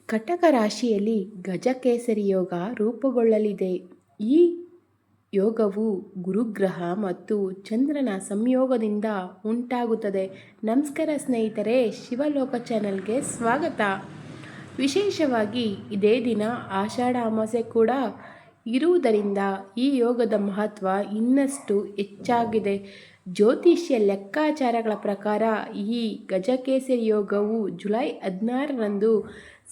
ಕಟಕ ರಾಶಿಯಲ್ಲಿ ಗಜಕೇಸರಿ ಯೋಗ ರೂಪುಗೊಳ್ಳಲಿದೆ. ಈ ಯೋಗವು ಗುರುಗ್ರಹ ಮತ್ತು ಚಂದ್ರನ ಸಂಯೋಗದಿಂದ ಉಂಟಾಗುತ್ತದೆ. ನಮಸ್ಕಾರ ಸ್ನೇಹಿತರೆ, ಶಿವಲೋಕ ಚಾನಲ್ಗೆ ಸ್ವಾಗತ. ವಿಶೇಷವಾಗಿ ಇದೇ ದಿನ ಆಷಾಢ ಅಮಾವಾಸ್ಯೆ ಕೂಡ ಇರುವುದರಿಂದ ಈ ಯೋಗದ ಮಹತ್ವ ಇನ್ನಷ್ಟು ಹೆಚ್ಚಾಗಿದೆ. ಜ್ಯೋತಿಷ್ಯ ಲೆಕ್ಕಾಚಾರಗಳ ಪ್ರಕಾರ ಈ ಗಜಕೇಸರಿ ಯೋಗವು ಜುಲೈ 16ರಂದು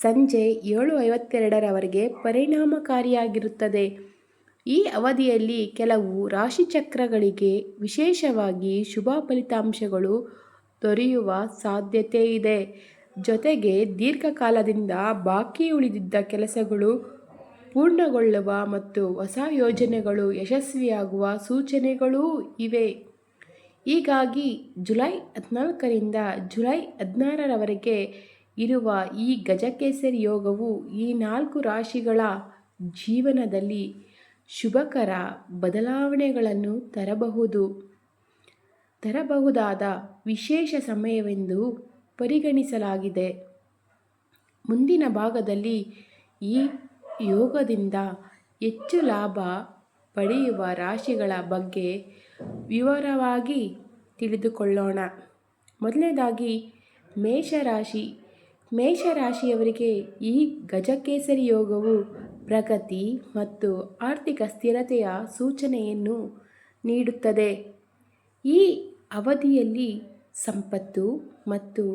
ಸಂಜೆ 7:52ರವರೆಗೆ ಪರಿಣಾಮಕಾರಿಯಾಗಿರುತ್ತದೆ. ಈ ಅವಧಿಯಲ್ಲಿ ಕೆಲವು ರಾಶಿಚಕ್ರಗಳಿಗೆ ವಿಶೇಷವಾಗಿ ಶುಭ ಫಲಿತಾಂಶಗಳು ದೊರೆಯುವ ಸಾಧ್ಯತೆ ಇದೆ. ಜೊತೆಗೆ ದೀರ್ಘಕಾಲದಿಂದ ಬಾಕಿ ಉಳಿದಿದ್ದ ಕೆಲಸಗಳು ಪೂರ್ಣಗೊಳ್ಳುವ ಮತ್ತು ಹೊಸ ಯೋಜನೆಗಳು ಯಶಸ್ವಿಯಾಗುವ ಸೂಚನೆಗಳೂ ಇವೆ. ಹೀಗಾಗಿ ಜುಲೈ 14ರಿಂದ ಜುಲೈ 16ರವರೆಗೆ ಇರುವ ಈ ಗಜಕೇಸರಿ ಯೋಗವು ಈ 4 ರಾಶಿಗಳ ಜೀವನದಲ್ಲಿ ಶುಭಕರ ಬದಲಾವಣೆಗಳನ್ನು ತರಬಹುದಾದ ವಿಶೇಷ ಸಮಯವೆಂದು ಪರಿಗಣಿಸಲಾಗಿದೆ. ಮುಂದಿನ ಭಾಗದಲ್ಲಿ ಈ ಯೋಗದಿಂದ ಹೆಚ್ಚು ಲಾಭ ಪಡೆಯುವ ರಾಶಿಗಳ ಬಗ್ಗೆ ವಿವರವಾಗಿ ತಿಳಿದುಕೊಳ್ಳೋಣ. ಮೊದಲನೇದಾಗಿ ಮೇಷರಾಶಿ. ಮೇಷರಾಶಿಯವರಿಗೆ ಈ ಗಜಕೇಸರಿ ಯೋಗವು ಪ್ರಗತಿ ಮತ್ತು ಆರ್ಥಿಕ ಸ್ಥಿರತೆಯ ಸೂಚನೆಯನ್ನು ನೀಡುತ್ತದೆ. ಈ ಅವಧಿಯಲ್ಲಿ ಸಂಪತ್ತು ಮತ್ತು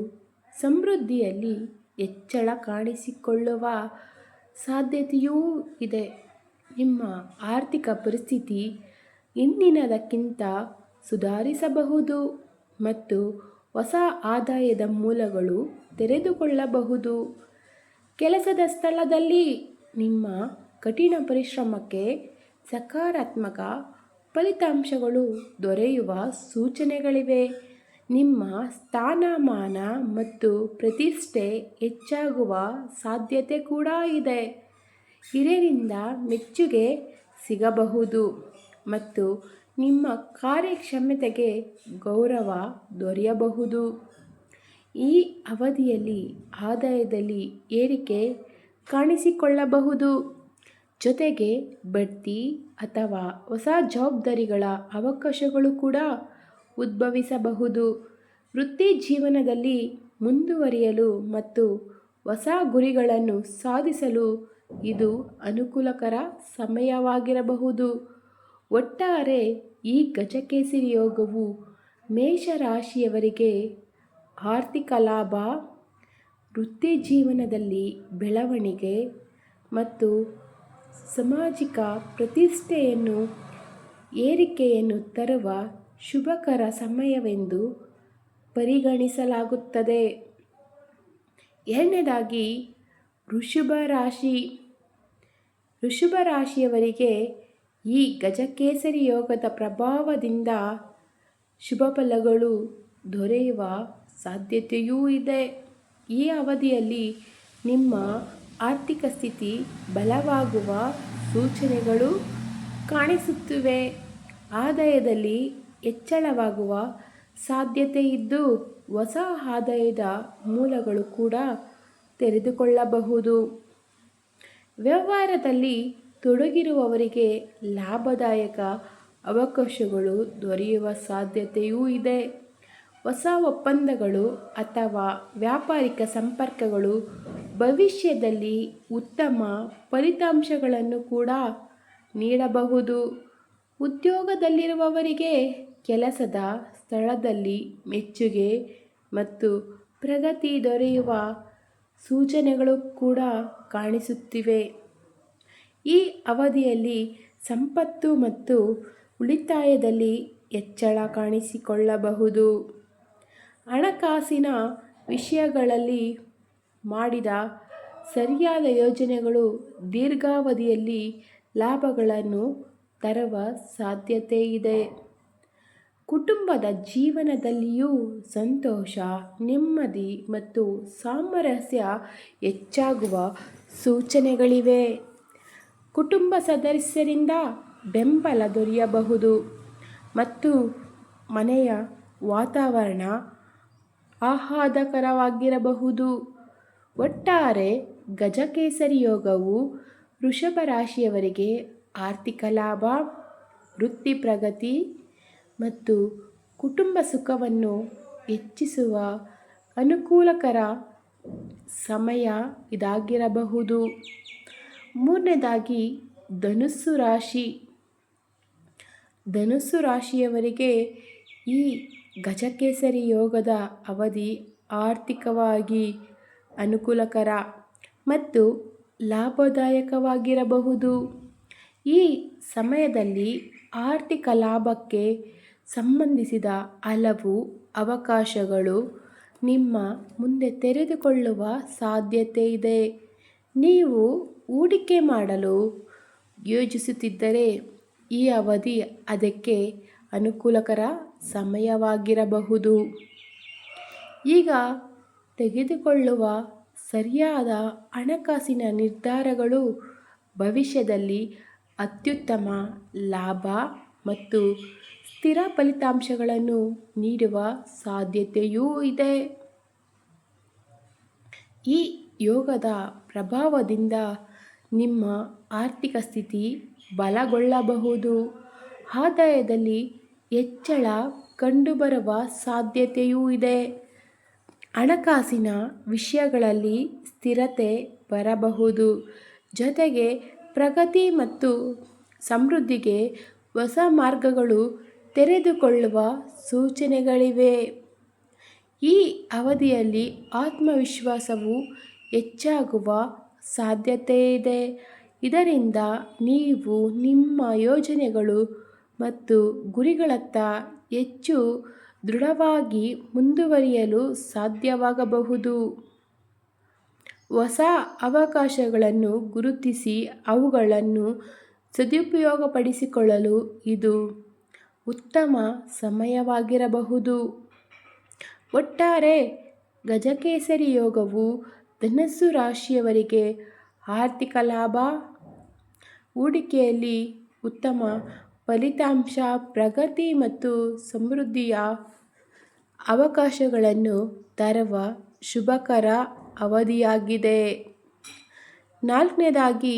ಸಮೃದ್ಧಿಯಲ್ಲಿ ಹೆಚ್ಚಳ ಕಾಣಿಸಿಕೊಳ್ಳುವ ಸಾಧ್ಯತೆಯೂ ಇದೆ. ನಿಮ್ಮ ಆರ್ಥಿಕ ಪರಿಸ್ಥಿತಿ ಹಿಂದಿನದಕ್ಕಿಂತ ಸುಧಾರಿಸಬಹುದು ಮತ್ತು ಹೊಸ ಆದಾಯದ ಮೂಲಗಳು ತೆರೆದುಕೊಳ್ಳಬಹುದು. ಕೆಲಸದ ಸ್ಥಳದಲ್ಲಿ ನಿಮ್ಮ ಕಠಿಣ ಪರಿಶ್ರಮಕ್ಕೆ ಸಕಾರಾತ್ಮಕ ಫಲಿತಾಂಶಗಳು ದೊರೆಯುವ ಸೂಚನೆಗಳಿವೆ. ನಿಮ್ಮ ಸ್ಥಾನಮಾನ ಮತ್ತು ಪ್ರತಿಷ್ಠೆ ಹೆಚ್ಚಾಗುವ ಸಾಧ್ಯತೆ ಕೂಡ ಇದೆ. ಹಿರಿಯರಿಂದ ಮೆಚ್ಚುಗೆ ಸಿಗಬಹುದು ಮತ್ತು ನಿಮ್ಮ ಕಾರ್ಯಕ್ಷಮತೆಗೆ ಗೌರವ ದೊರೆಯಬಹುದು. ಈ ಅವಧಿಯಲ್ಲಿ ಆದಾಯದಲ್ಲಿ ಏರಿಕೆ ಕಾಣಿಸಿಕೊಳ್ಳಬಹುದು. ಜೊತೆಗೆ ಬಡ್ತಿ ಅಥವಾ ಹೊಸ ಜವಾಬ್ದಾರಿಗಳ ಅವಕಾಶಗಳು ಕೂಡ ಉದ್ಭವಿಸಬಹುದು. ವೃತ್ತಿ ಜೀವನದಲ್ಲಿ ಮುಂದುವರಿಯಲು ಮತ್ತು ಹೊಸ ಗುರಿಗಳನ್ನು ಸಾಧಿಸಲು ಇದು ಅನುಕೂಲಕರ ಸಮಯವಾಗಿರಬಹುದು. ಒಟ್ಟಾರೆ ಈ ಗಜಕೇಸರಿ ಯೋಗವು ಮೇಷರಾಶಿಯವರಿಗೆ ಆರ್ಥಿಕ ಲಾಭ, ವೃತ್ತಿ ಜೀವನದಲ್ಲಿ ಬೆಳವಣಿಗೆ ಮತ್ತು ಸಾಮಾಜಿಕ ಪ್ರತಿಷ್ಠೆಯನ್ನು ಏರಿಕೆಯನ್ನು ತರುವ ಶುಭಕರ ಸಮಯವೆಂದು ಪರಿಗಣಿಸಲಾಗುತ್ತದೆ. ಎರಡನೇದಾಗಿ ವೃಷಭ ರಾಶಿ. ವೃಷಭ ರಾಶಿಯವರಿಗೆ ಈ ಗಜಕೇಸರಿ ಯೋಗದ ಪ್ರಭಾವದಿಂದ ಶುಭ ಫಲಗಳು ದೊರೆಯುವ ಸಾಧ್ಯತೆಯೂ ಇದೆ. ಈ ಅವಧಿಯಲ್ಲಿ ನಿಮ್ಮ ಆರ್ಥಿಕ ಸ್ಥಿತಿ ಬಲವಾಗುವ ಸೂಚನೆಗಳು ಕಾಣಿಸುತ್ತಿವೆ. ಆದಾಯದಲ್ಲಿ ಹೆಚ್ಚಳವಾಗುವ ಸಾಧ್ಯತೆ ಇದ್ದು ಹೊಸ ಆದಾಯದ ಮೂಲಗಳು ಕೂಡ ತೆರೆದುಕೊಳ್ಳಬಹುದು. ವ್ಯವಹಾರದಲ್ಲಿ ತೊಡಗಿರುವವರಿಗೆ ಲಾಭದಾಯಕ ಅವಕಾಶಗಳು ದೊರೆಯುವ ಸಾಧ್ಯತೆಯೂ ಇದೆ. ಹೊಸ ಒಪ್ಪಂದಗಳು ಅಥವಾ ವ್ಯಾಪಾರಿಕ ಸಂಪರ್ಕಗಳು ಭವಿಷ್ಯದಲ್ಲಿ ಉತ್ತಮ ಫಲಿತಾಂಶಗಳನ್ನು ಕೂಡ ನೀಡಬಹುದು. ಉದ್ಯೋಗದಲ್ಲಿರುವವರಿಗೆ ಕೆಲಸದ ಸ್ಥಳದಲ್ಲಿ ಮೆಚ್ಚುಗೆ ಮತ್ತು ಪ್ರಗತಿ ದೊರೆಯುವ ಸೂಚನೆಗಳು ಕೂಡ ಕಾಣಿಸುತ್ತಿವೆ. ಈ ಅವಧಿಯಲ್ಲಿ ಸಂಪತ್ತು ಮತ್ತು ಉಳಿತಾಯದಲ್ಲಿ ಹೆಚ್ಚಳ ಕಾಣಿಸಿಕೊಳ್ಳಬಹುದು. ಹಣಕಾಸಿನ ವಿಷಯಗಳಲ್ಲಿ ಮಾಡಿದ ಸರಿಯಾದ ಯೋಜನೆಗಳು ದೀರ್ಘಾವಧಿಯಲ್ಲಿ ಲಾಭಗಳನ್ನು ತರುವ ಸಾಧ್ಯತೆ ಇದೆ. ಕುಟುಂಬದ ಜೀವನದಲ್ಲಿಯೂ ಸಂತೋಷ, ನೆಮ್ಮದಿ ಮತ್ತು ಸಾಮರಸ್ಯ ಹೆಚ್ಚಾಗುವ ಸೂಚನೆಗಳಿವೆ. ಕುಟುಂಬ ಸದಸ್ಯರಿಂದ ಬೆಂಬಲ ದೊರೆಯಬಹುದು ಮತ್ತು ಮನೆಯ ವಾತಾವರಣ ಆಹ್ಲಾದಕರವಾಗಿರಬಹುದು. ಒಟ್ಟಾರೆ ಗಜಕೇಸರಿ ಯೋಗವು ವೃಷಭ ರಾಶಿಯವರಿಗೆ ಆರ್ಥಿಕ ಲಾಭ, ವೃತ್ತಿ ಪ್ರಗತಿ ಮತ್ತು ಕುಟುಂಬ ಸುಖವನ್ನು ಹೆಚ್ಚಿಸುವ ಅನುಕೂಲಕರ ಸಮಯ ಇದಾಗಿರಬಹುದು. ಮೂರನೇದಾಗಿ ಧನುಸ್ಸು ರಾಶಿ. ಧನುಸ್ಸು ರಾಶಿಯವರಿಗೆ ಈ ಗಜಕೇಸರಿ ಯೋಗದ ಅವಧಿ ಆರ್ಥಿಕವಾಗಿ ಅನುಕೂಲಕರ ಮತ್ತು ಲಾಭದಾಯಕವಾಗಿರಬಹುದು. ಈ ಸಮಯದಲ್ಲಿ ಆರ್ಥಿಕ ಲಾಭಕ್ಕೆ ಸಂಬಂಧಿಸಿದ ಹಲವು ಅವಕಾಶಗಳು ನಿಮ್ಮ ಮುಂದೆ ತೆರೆದುಕೊಳ್ಳುವ ಸಾಧ್ಯತೆ ಇದೆ. ನೀವು ಹೂಡಿಕೆ ಮಾಡಲು ಯೋಜಿಸುತ್ತಿದ್ದರೆ ಈ ಅವಧಿ ಅದಕ್ಕೆ ಅನುಕೂಲಕರ ಸಮಯವಾಗಿರಬಹುದು. ಈಗ ತೆಗೆದುಕೊಳ್ಳುವ ಸರಿಯಾದ ಹಣಕಾಸಿನ ನಿರ್ಧಾರಗಳು ಭವಿಷ್ಯದಲ್ಲಿ ಅತ್ಯುತ್ತಮ ಲಾಭ ಮತ್ತು ಸ್ಥಿರ ಫಲಿತಾಂಶಗಳನ್ನು ನೀಡುವ ಸಾಧ್ಯತೆಯೂ ಇದೆ. ಈ ಯೋಗದ ಪ್ರಭಾವದಿಂದ ನಿಮ್ಮ ಆರ್ಥಿಕ ಸ್ಥಿತಿ ಬಲಗೊಳ್ಳಬಹುದು, ಆದಾಯದಲ್ಲಿ ಹೆಚ್ಚಳ ಕಂಡುಬರುವ ಸಾಧ್ಯತೆಯೂ ಇದೆ. ಹಣಕಾಸಿನ ವಿಷಯಗಳಲ್ಲಿ ಸ್ಥಿರತೆ ಬರಬಹುದು, ಜೊತೆಗೆ ಪ್ರಗತಿ ಮತ್ತು ಸಮೃದ್ಧಿಗೆ ಹೊಸ ಮಾರ್ಗಗಳು ತೆರೆದುಕೊಳ್ಳುವ ಸೂಚನೆಗಳಿವೆ. ಈ ಅವಧಿಯಲ್ಲಿ ಆತ್ಮವಿಶ್ವಾಸವು ಹೆಚ್ಚಾಗುವ ಸಾಧ್ಯತೆ ಇದೆ. ಇದರಿಂದ ನೀವು ನಿಮ್ಮ ಯೋಜನೆಗಳು ಮತ್ತು ಗುರಿಗಳತ್ತ ಹೆಚ್ಚು ದೃಢವಾಗಿ ಮುಂದುವರಿಯಲು ಸಾಧ್ಯವಾಗಬಹುದು. ಹೊಸ ಅವಕಾಶಗಳನ್ನು ಗುರುತಿಸಿ ಅವುಗಳನ್ನು ಸದುಪಯೋಗಪಡಿಸಿಕೊಳ್ಳಲು ಇದು ಉತ್ತಮ ಸಮಯವಾಗಿರಬಹುದು. ಒಟ್ಟಾರೆ ಗಜಕೇಸರಿ ಯೋಗವು ಧನುಸ್ಸು ರಾಶಿಯವರಿಗೆ ಆರ್ಥಿಕ ಲಾಭ, ಹೂಡಿಕೆಯಲ್ಲಿ ಉತ್ತಮ ಫಲಿತಾಂಶ, ಪ್ರಗತಿ ಮತ್ತು ಸಮೃದ್ಧಿಯ ಅವಕಾಶಗಳನ್ನು ತರುವ ಶುಭಕರ ಅವಧಿಯಾಗಿದೆ. ನಾಲ್ಕನೇದಾಗಿ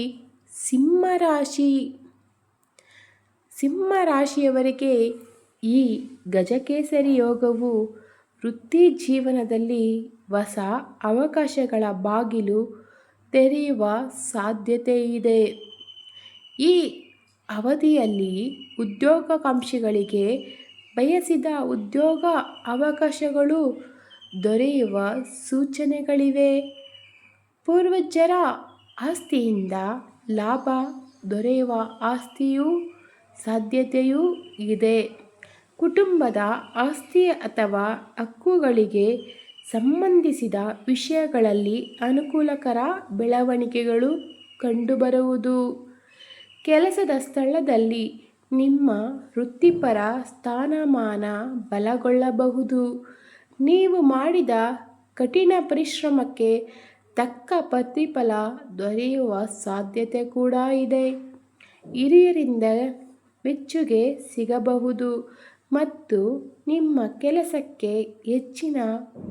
ಸಿಂಹರಾಶಿ. ಸಿಂಹರಾಶಿಯವರಿಗೆ ಈ ಗಜಕೇಸರಿ ಯೋಗವು ವೃತ್ತಿ ಜೀವನದಲ್ಲಿ ಹೊಸ ಅವಕಾಶಗಳ ಬಾಗಿಲು ತೆರೆಯುವ ಸಾಧ್ಯತೆ ಇದೆ. ಈ ಅವಧಿಯಲ್ಲಿ ಉದ್ಯೋಗಾಕಾಂಕ್ಷಿಗಳಿಗೆ ಬಯಸಿದ ಉದ್ಯೋಗ ಅವಕಾಶಗಳು ದೊರೆಯುವ ಸೂಚನೆಗಳಿವೆ. ಪೂರ್ವಜರ ಆಸ್ತಿಯಿಂದ ಲಾಭ ದೊರೆಯುವ ಆಸ್ತಿಯೂ ಸಾಧ್ಯತೆಯೂ ಇದೆ. ಕುಟುಂಬದ ಆಸ್ತಿ ಅಥವಾ ಹಕ್ಕುಗಳಿಗೆ ಸಂಬಂಧಿಸಿದ ವಿಷಯಗಳಲ್ಲಿ ಅನುಕೂಲಕರ ಬೆಳವಣಿಗೆಗಳು ಕಂಡುಬರುವುದು. ಕೆಲಸದ ಸ್ಥಳದಲ್ಲಿ ನಿಮ್ಮ ವೃತ್ತಿಪರ ಸ್ಥಾನಮಾನ ಬಲಗೊಳ್ಳಬಹುದು. ನೀವು ಮಾಡಿದ ಕಠಿಣ ಪರಿಶ್ರಮಕ್ಕೆ ತಕ್ಕ ಪ್ರತಿಫಲ ದೊರೆಯುವ ಸಾಧ್ಯತೆ ಕೂಡ ಇದೆ. ಹಿರಿಯರಿಂದ ಮೆಚ್ಚುಗೆ ಸಿಗಬಹುದು ಮತ್ತು ನಿಮ್ಮ ಕೆಲಸಕ್ಕೆ ಹೆಚ್ಚಿನ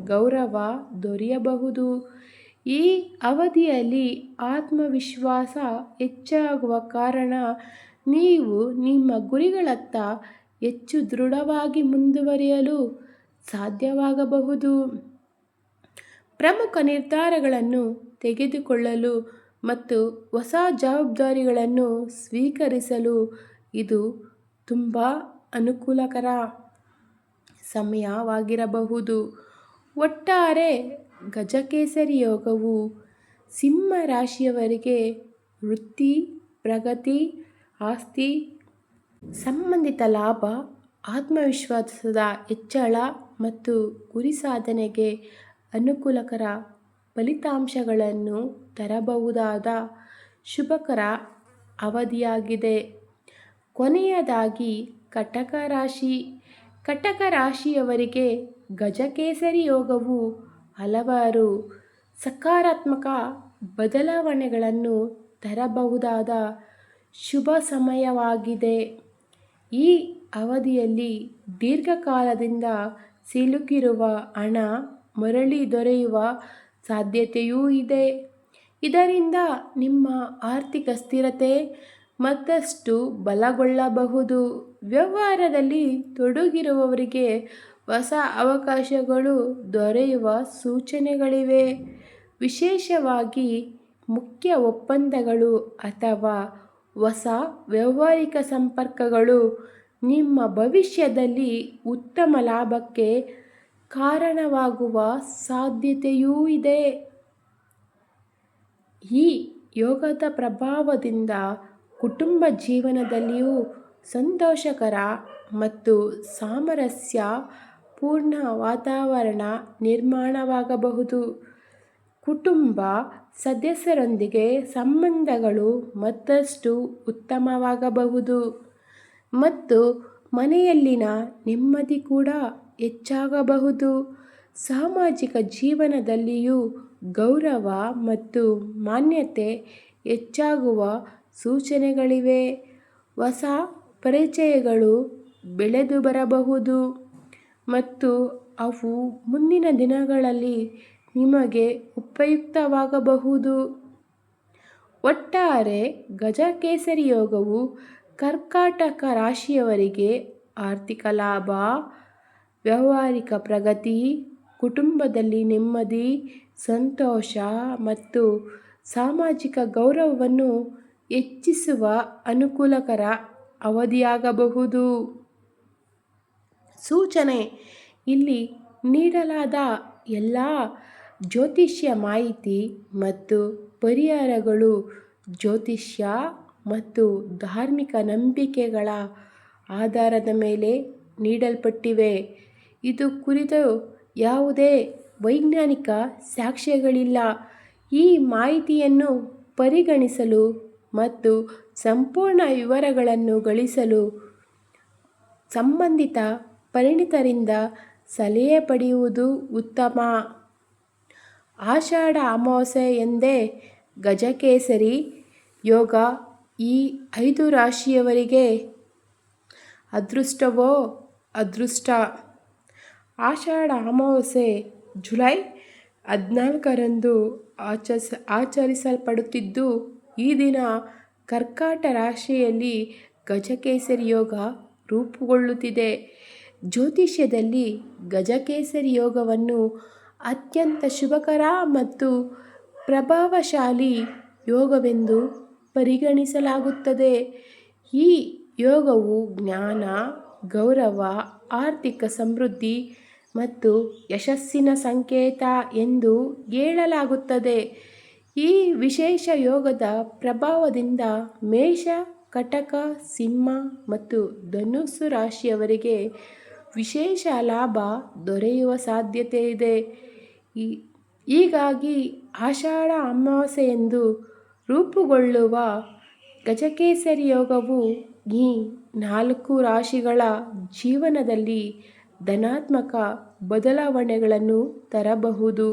ಗೌರವ ದೊರೆಯಬಹುದು. ಈ ಅವಧಿಯಲ್ಲಿ ಆತ್ಮವಿಶ್ವಾಸ ಹೆಚ್ಚಾಗುವ ಕಾರಣ ನೀವು ನಿಮ್ಮ ಗುರಿಗಳತ್ತ ಹೆಚ್ಚು ದೃಢವಾಗಿ ಮುಂದುವರಿಯಲು ಸಾಧ್ಯವಾಗಬಹುದು. ಪ್ರಮುಖ ನಿರ್ಧಾರಗಳನ್ನು ತೆಗೆದುಕೊಳ್ಳಲು ಮತ್ತು ಹೊಸ ಜವಾಬ್ದಾರಿಗಳನ್ನು ಸ್ವೀಕರಿಸಲು ಇದು ತುಂಬ ಅನುಕೂಲಕರ ಸಮಯವಾಗಿರಬಹುದು. ಒಟ್ಟಾರೆ ಗಜಕೇಸರಿ ಯೋಗವು ಸಿಂಹ ರಾಶಿಯವರಿಗೆ ವೃತ್ತಿ ಪ್ರಗತಿ, ಆಸ್ತಿ ಸಂಬಂಧಿತ ಲಾಭ, ಆತ್ಮವಿಶ್ವಾಸದ ಹೆಚ್ಚಳ ಮತ್ತು ಗುರಿ ಸಾಧನೆಗೆ ಅನುಕೂಲಕರ ಫಲಿತಾಂಶಗಳನ್ನು ತರಬಹುದಾದ ಶುಭಕರ ಅವಧಿಯಾಗಿದೆ. ಕೊನೆಯದಾಗಿ ಕಟಕ ರಾಶಿ. ಕಟಕ ರಾಶಿಯವರಿಗೆ ಗಜಕೇಸರಿ ಯೋಗವು ಹಲವಾರು ಸಕಾರಾತ್ಮಕ ಬದಲಾವಣೆಗಳನ್ನು ತರಬಹುದಾದ ಶುಭ ಸಮಯವಾಗಿದೆ. ಈ ಅವಧಿಯಲ್ಲಿ ದೀರ್ಘಕಾಲದಿಂದ ಸಿಲುಕಿರುವ ಹಣ ಮರಳಿ ದೊರೆಯುವ ಸಾಧ್ಯತೆಯೂ ಇದೆ. ಇದರಿಂದ ನಿಮ್ಮ ಆರ್ಥಿಕ ಸ್ಥಿರತೆ ಮತ್ತಷ್ಟು ಬಲಗೊಳ್ಳಬಹುದು. ವ್ಯವಹಾರದಲ್ಲಿ ತೊಡಗಿರುವವರಿಗೆ ಹೊಸ ಅವಕಾಶಗಳು ದೊರೆಯುವ ಸೂಚನೆಗಳಿವೆ. ವಿಶೇಷವಾಗಿ ಮುಖ್ಯ ಒಪ್ಪಂದಗಳು ಅಥವಾ ಹೊಸ ವ್ಯಾವಹಾರಿಕ ಸಂಪರ್ಕಗಳು ನಿಮ್ಮ ಭವಿಷ್ಯದಲ್ಲಿ ಉತ್ತಮ ಲಾಭಕ್ಕೆ ಕಾರಣವಾಗುವ ಸಾಧ್ಯತೆಯೂ ಇದೆ. ಈ ಯೋಗದ ಪ್ರಭಾವದಿಂದ ಕುಟುಂಬ ಜೀವನದಲ್ಲಿಯೂ ಸಂತೋಷಕರ ಮತ್ತು ಸಾಮರಸ್ಯ ಪೂರ್ಣ ವಾತಾವರಣ ನಿರ್ಮಾಣವಾಗಬಹುದು. ಕುಟುಂಬ ಸದಸ್ಯರೊಂದಿಗೆ ಸಂಬಂಧಗಳು ಮತ್ತಷ್ಟು ಉತ್ತಮವಾಗಬಹುದು ಮತ್ತು ಮನೆಯಲ್ಲಿನ ನೆಮ್ಮದಿ ಕೂಡ ಹೆಚ್ಚಾಗಬಹುದು. ಸಾಮಾಜಿಕ ಜೀವನದಲ್ಲಿಯೂ ಗೌರವ ಮತ್ತು ಮಾನ್ಯತೆ ಹೆಚ್ಚಾಗುವ ಸೂಚನೆಗಳಿವೆ. ಹೊಸ ಪರಿಚಯಗಳು ಬೆಳೆದು ಬರಬಹುದು ಮತ್ತು ಅವು ಮುಂದಿನ ದಿನಗಳಲ್ಲಿ ನಿಮಗೆ ಉಪಯುಕ್ತವಾಗಬಹುದು. ಒಟ್ಟಾರೆ ಗಜಕೇಸರಿ ಯೋಗವು ಕರ್ಕಾಟಕ ರಾಶಿಯವರಿಗೆ ಆರ್ಥಿಕ ಲಾಭ, ವ್ಯಾವಹಾರಿಕ ಪ್ರಗತಿ, ಕುಟುಂಬದಲ್ಲಿ ನೆಮ್ಮದಿ, ಸಂತೋಷ ಮತ್ತು ಸಾಮಾಜಿಕ ಗೌರವವನ್ನು ಹೆಚ್ಚಿಸುವ ಅನುಕೂಲಕರ ಅವಧಿಯಾಗಬಹುದು. ಸೂಚನೆ: ಇಲ್ಲಿ ನೀಡಲಾದ ಎಲ್ಲ ಜ್ಯೋತಿಷ್ಯ ಮಾಹಿತಿ ಮತ್ತು ಪರಿಹಾರಗಳು ಜ್ಯೋತಿಷ್ಯ ಮತ್ತು ಧಾರ್ಮಿಕ ನಂಬಿಕೆಗಳ ಆಧಾರದ ಮೇಲೆ ನೀಡಲ್ಪಟ್ಟಿವೆ. ಇದು ಕುರಿತು ಯಾವುದೇ ವೈಜ್ಞಾನಿಕ ಸಾಕ್ಷ್ಯಗಳಿಲ್ಲ. ಈ ಮಾಹಿತಿಯನ್ನು ಪರಿಗಣಿಸಲು ಮತ್ತು ಸಂಪೂರ್ಣ ವಿವರಗಳನ್ನು ಗಳಿಸಲು ಸಂಬಂಧಿತ ಪರಿಣಿತರಿಂದ ಸಲಹೆ ಪಡೆಯುವುದು ಉತ್ತಮ. ಆಷಾಢ ಅಮಾವಾಸ್ಯೆಯಂದೇ ಗಜಕೇಸರಿ ಯೋಗ ಈ 5 ರಾಶಿಯವರಿಗೆ ಅದೃಷ್ಟವೋ ಅದೃಷ್ಟ. ಆಷಾಢ ಅಮಾವಾಸ್ಯೆ ಜುಲೈ 14ರಂದು ಆಚರಿಸಲ್ಪಡುತ್ತಿದ್ದು, ಈ ದಿನ ಕರ್ಕಾಟಕ ರಾಶಿಯಲ್ಲಿ ಗಜಕೇಸರಿ ಯೋಗ ರೂಪುಗೊಳ್ಳುತ್ತಿದೆ. ಜ್ಯೋತಿಷ್ಯದಲ್ಲಿ ಗಜಕೇಸರಿ ಯೋಗವನ್ನು ಅತ್ಯಂತ ಶುಭಕರ ಮತ್ತು ಪ್ರಭಾವಶಾಲಿ ಯೋಗವೆಂದು ಪರಿಗಣಿಸಲಾಗುತ್ತದೆ. ಈ ಯೋಗವು ಜ್ಞಾನ, ಗೌರವ, ಆರ್ಥಿಕ ಸಮೃದ್ಧಿ ಮತ್ತು ಯಶಸ್ಸಿನ ಸಂಕೇತ ಎಂದು ಹೇಳಲಾಗುತ್ತದೆ. ಈ ವಿಶೇಷ ಯೋಗದ ಪ್ರಭಾವದಿಂದ ಮೇಷ, ಕಟಕ, ಸಿಂಹ ಮತ್ತು ಧನುಸ್ಸು ರಾಶಿಯವರಿಗೆ ವಿಶೇಷ ಲಾಭ ದೊರೆಯುವ ಸಾಧ್ಯತೆಯಿದೆ. ಹೀಗಾಗಿ ಆಷಾಢ ಅಮಾವಾಸ್ಯೆಯಂದು ರೂಪುಗೊಳ್ಳುವ ಗಜಕೇಸರಿ ಯೋಗವು ಈ 4 ರಾಶಿಗಳ ಜೀವನದಲ್ಲಿ ಧನಾತ್ಮಕ ಬದಲಾವಣೆಗಳನ್ನು ತರಬಹುದು.